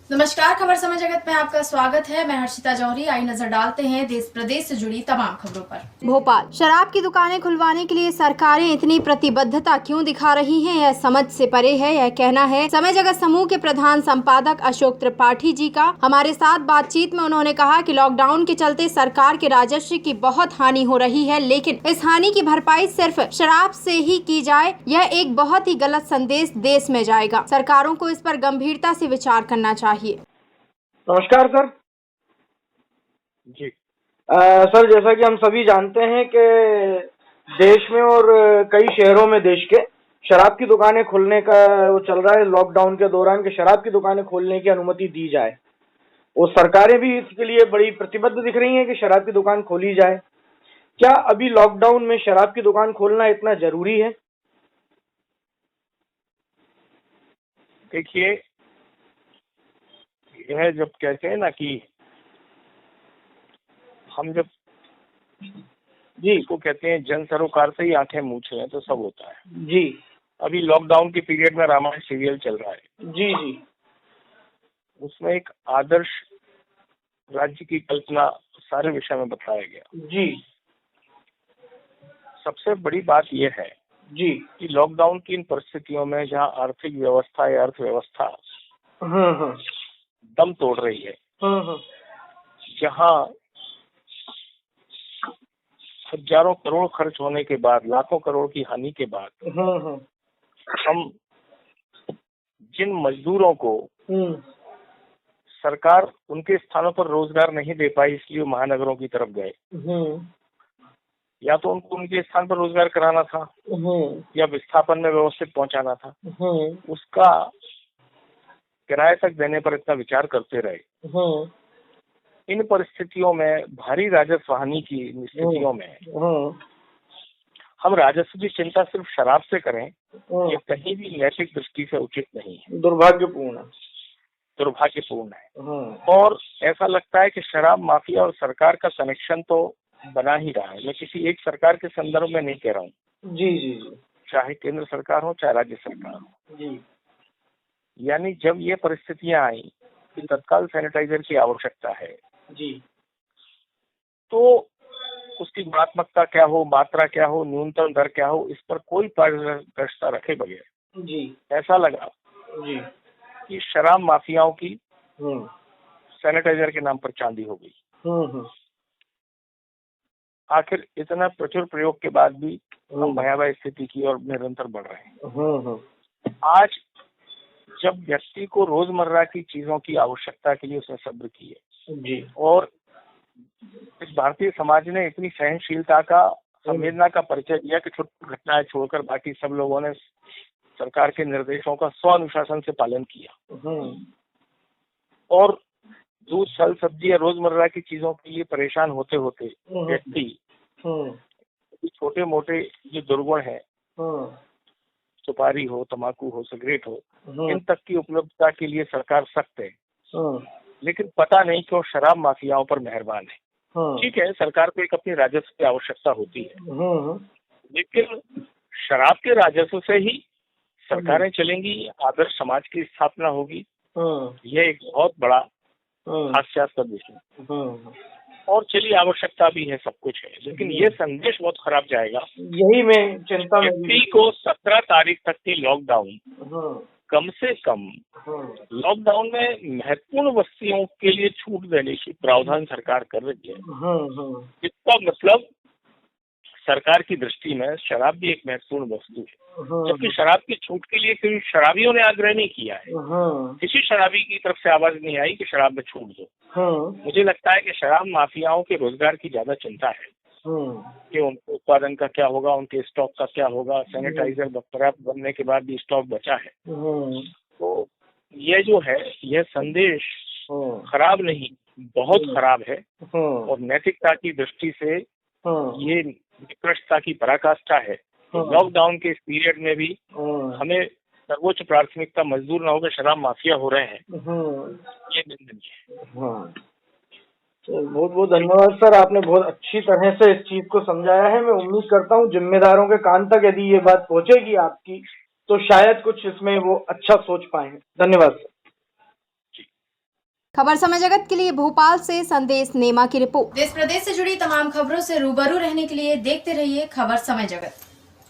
नमस्कार, खबर समय जगत में आपका स्वागत है। मैं हर्षिता जौहरी। आई नजर डालते हैं देश प्रदेश से जुड़ी तमाम खबरों पर। भोपाल शराब की दुकानें खुलवाने के लिए सरकारें इतनी प्रतिबद्धता क्यों दिखा रही हैं, यह समझ से परे है। यह कहना है समय जगत समूह के प्रधान संपादक अशोक त्रिपाठी जी का। हमारे साथ बातचीत में उन्होंने कहा कि लॉकडाउन के चलते सरकार के राजस्व की बहुत हानि हो रही है, लेकिन इस हानि की भरपाई सिर्फ शराब से ही की जाए, यह एक बहुत ही गलत संदेश देश में जाएगा। सरकारों को इस पर गंभीरता से विचार करना चाहिए। नमस्कार सर। जी। सर, जैसा कि हम सभी जानते हैं कि देश में और कई शहरों में देश के शराब की दुकानें खोलने का वो चल रहा है लॉकडाउन के दौरान कि शराब की दुकानें खोलने की अनुमति दी जाए, और सरकारें भी इसके लिए बड़ी प्रतिबद्ध दिख रही हैं कि शराब की दुकान खोली जाए। क्या अभी लॉकडाउन में शराब की दुकान खोलना इतना जरूरी है? देखिए, यह जब कहते हैं ना कि हम जब जी इसको कहते हैं जन सरोकार से ही आंखें मूछे हैं तो सब होता है। जी अभी लॉकडाउन के पीरियड में रामायण सीरियल चल रहा है। जी जी उसमें एक आदर्श राज्य की कल्पना सारे विषय में बताया गया। जी सबसे बड़ी बात यह है जी कि लॉकडाउन की इन परिस्थितियों में जहां आर्थिक व्यवस्था या अर्थव्यवस्था हाँ दम तोड़ रही है, हाँ जहां हजारों करोड़ खर्च होने के बाद, लाखों करोड़ की हानि के बाद हाँ हम जिन मजदूरों को हाँ सरकार उनके स्थानों पर रोजगार नहीं दे पाई, इसलिए महानगरों की तरफ गए। या तो उनको उनके स्थान पर रोजगार कराना था या विस्थापन में व्यवस्थित पहुंचाना था, उसका किराए तक देने पर इतना विचार करते रहे। इन परिस्थितियों में, भारी राजस्व हानि की स्थितियों में हम राजस्व की चिंता सिर्फ शराब से करें, ये कहीं भी नैतिक दृष्टि से उचित नहीं है, दुर्भाग्यपूर्ण है। और ऐसा लगता है कि शराब माफिया और सरकार का कनेक्शन तो बना ही रहा है। मैं किसी एक सरकार के संदर्भ में नहीं कह रहा हूँ, जी जी जी चाहे केंद्र सरकार हो चाहे राज्य सरकार हो। जी यानी जब ये परिस्थितियां आई कि तत्काल सैनिटाइजर की आवश्यकता है, जी तो उसकी गुणात्मकता क्या हो, मात्रा क्या हो, न्यूनतम दर क्या हो, इस पर कोई पारदर्शिता रखे बगैर जी ऐसा लगा जी कि शराब माफियाओं की हम्म सैनिटाइजर के नाम पर चांदी हो गई। हम्म आखिर इतना प्रचुर प्रयोग के बाद भी हम भयावह स्थिति की ओर निरंतर बढ़ रहे हैं। आज जब व्यक्ति को रोजमर्रा की चीजों की आवश्यकता के लिए उसने सब्र की है, जी और इस भारतीय समाज ने इतनी सहनशीलता का, संवेदना का परिचय दिया कि छोटी घटनाएं छोड़कर बाकी सब लोगों ने सरकार के निर्देशों का स्वानुशासन से पालन किया, और दूध, फल, सब्जी या रोजमर्रा की चीजों के लिए परेशान होते होते व्यक्ति छोटे मोटे जो दुर्गुण है, सुपारी हो, तंबाकू हो, सिगरेट हो, इन तक की उपलब्धता के लिए सरकार सख्त है, लेकिन पता नहीं क्यों शराब माफियाओं पर मेहरबान है। ठीक है, सरकार को एक अपनी राजस्व की आवश्यकता होती है, लेकिन शराब के राजस्व से ही सरकारें चलेंगी, आदर्श समाज की स्थापना होगी। यह एक बहुत बड़ा हास्यास्पद विषय। और चलिए, आवश्यकता भी है, सब कुछ है, लेकिन ये संदेश बहुत खराब जाएगा। यही मैं चिंता में व्यक्ति को 17 तारीख तक की लॉकडाउन, कम से कम लॉकडाउन में महत्वपूर्ण वस्तुओं के लिए छूट देने की प्रावधान सरकार कर रही है। इसका मतलब सरकार की दृष्टि में शराब भी एक महत्वपूर्ण वस्तु है, जबकि शराब की छूट के लिए किसी शराबियों ने आग्रह नहीं किया है। किसी शराबी की तरफ से आवाज नहीं आई कि शराब में छूट दो। मुझे लगता है कि शराब माफियाओं के रोजगार की ज्यादा चिंता है कि उनके उत्पादन का क्या होगा, उनके स्टॉक का क्या होगा। सैनिटाइजर पर्याप्त बनने के बाद भी स्टॉक बचा है। तो ये जो है, यह संदेश खराब नहीं, बहुत खराब है, और नैतिकता की दृष्टि से ये निकृष्टता की पराकाष्ठा है। लॉकडाउन के इस पीरियड में भी हमें सर्वोच्च प्राथमिकता मजदूर न होकर शराब माफिया हो रहे हैं, ये निंदनीय है। बहुत बहुत धन्यवाद सर, आपने बहुत अच्छी तरह से इस चीज को समझाया है। मैं उम्मीद करता हूँ जिम्मेदारों के कान तक यदि ये बात पहुंचेगी आपकी, तो शायद कुछ इसमें वो अच्छा सोच पाए। धन्यवाद सर। खबर समय जगत के लिए भोपाल से संदेश नेमा की रिपोर्ट। देश प्रदेश से जुड़ी तमाम खबरों से रूबरू रहने के लिए देखते रहिए खबर समय जगत।